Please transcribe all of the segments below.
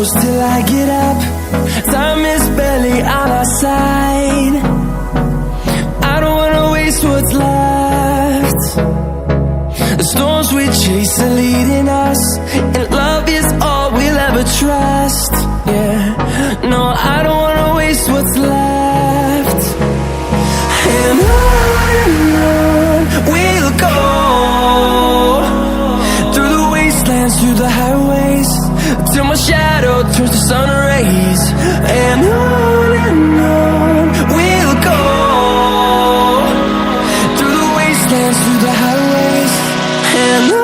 close till I get up. Time is barely on our side. I don't wanna waste what's left. The storms we chase are leading us, and love is all we'll ever trust. Yeah, no, I don't wanna waste what's left. And on we'll go, through the wastelands, through the highways, till my shadow turns to sun rays. And on we'll go, through the wastelands, through the highways, and on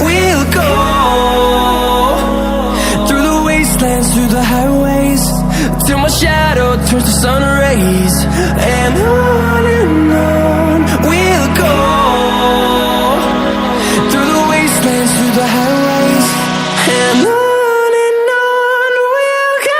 we'll go. Through the highways, till my shadow turns to sun rays. And on we'll go, through the wastelands, through the highways, and on we'll go.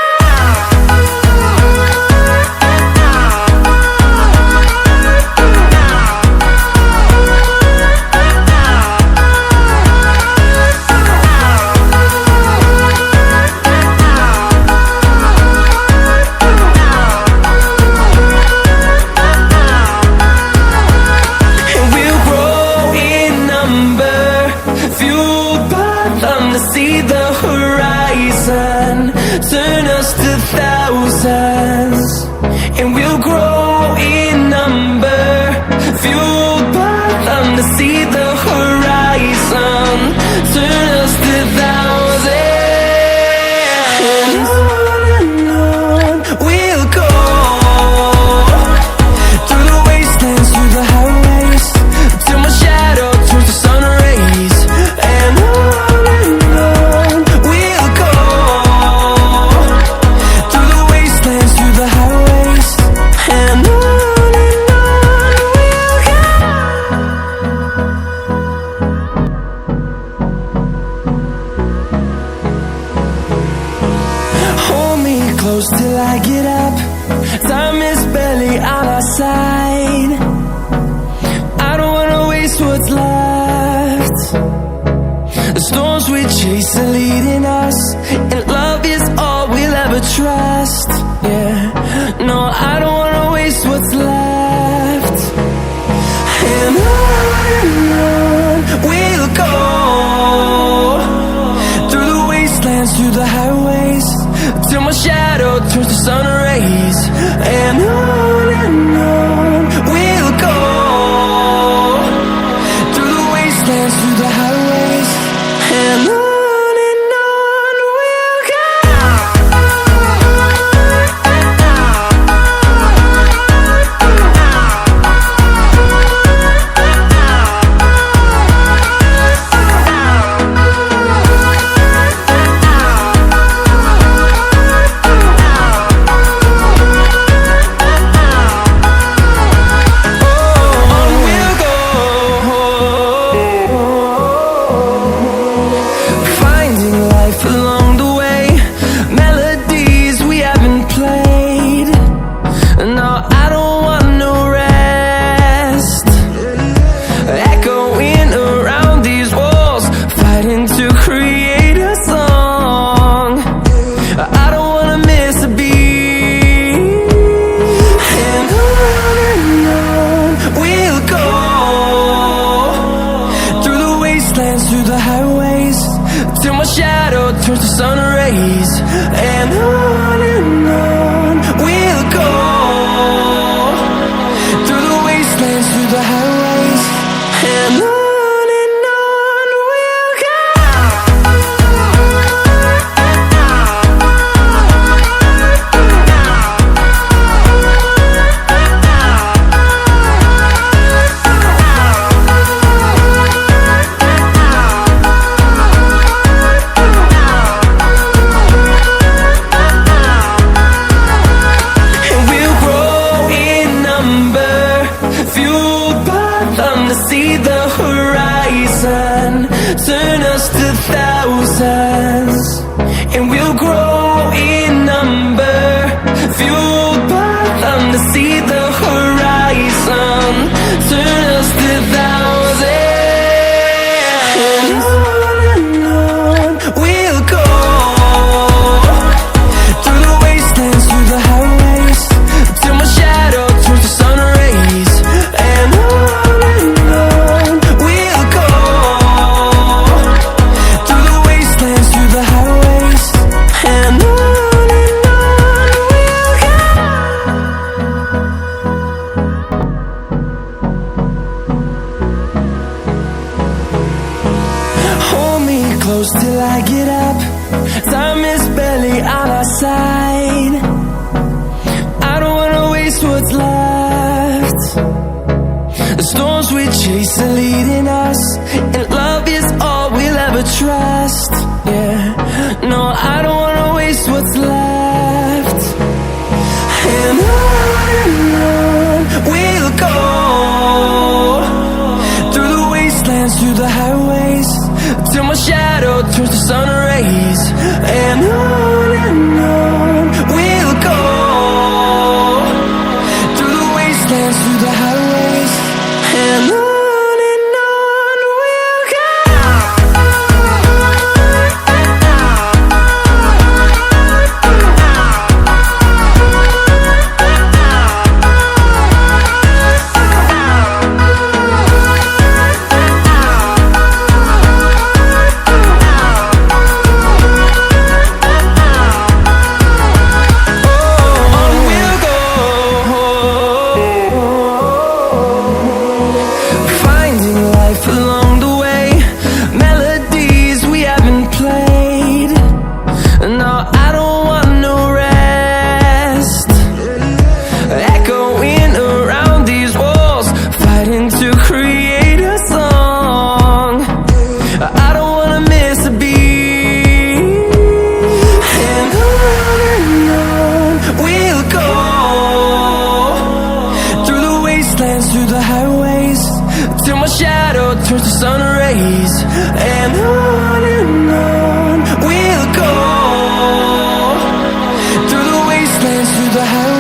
See the horizon, turn us to thousands, and we'll grow in number, fueled by them. To see the horizon, turn us to thousands, and on we'll go, through the wastelands, through the highways, till my shadow turns to sun rays. And close till I get up. Time is barely on our side. I don't wanna waste what's left. The storms we chase are leading us, and love is all we'll ever trust. Yeah, no, I don't wanna waste what's left. And on we'll go, through the wastelands, through the highways, till my shadow turns to sun rays. And on we'll go, through the wastelands, through the highways, and on we'll go. turns to sun rays, and on we'll go through the wasteland. horizon, turn us to thousands, and we'll grow in number, fueled by them to see the horizon, turn us to thousands, and on we'll go, through the wastelands, through the highways, till my shadow turns to sun rays, and on we'll go, through the wastelands, through the highways, and on we'll go. Hold me close till I get up, time is barely on our side, I don't wanna waste what's left. The storms we chase are leading us, and love is all we'll ever trust. Yeah, no, I don't wanna waste what's left. And on we'll go, through the wastelands, through the highways, till my shadow turns to sun rays, and on we'll go, through the wastelands, through the highways, and on we'll go. Finding life along the way, melodies we haven't played. No, I don't want no rest, echoing around these walls, fighting to create a song. I don't wanna miss a beat, and on we'll go, through the wastelands, through the highways, till my shadow turns to sun rays, and on we'll go, through the wastelands, through the highways.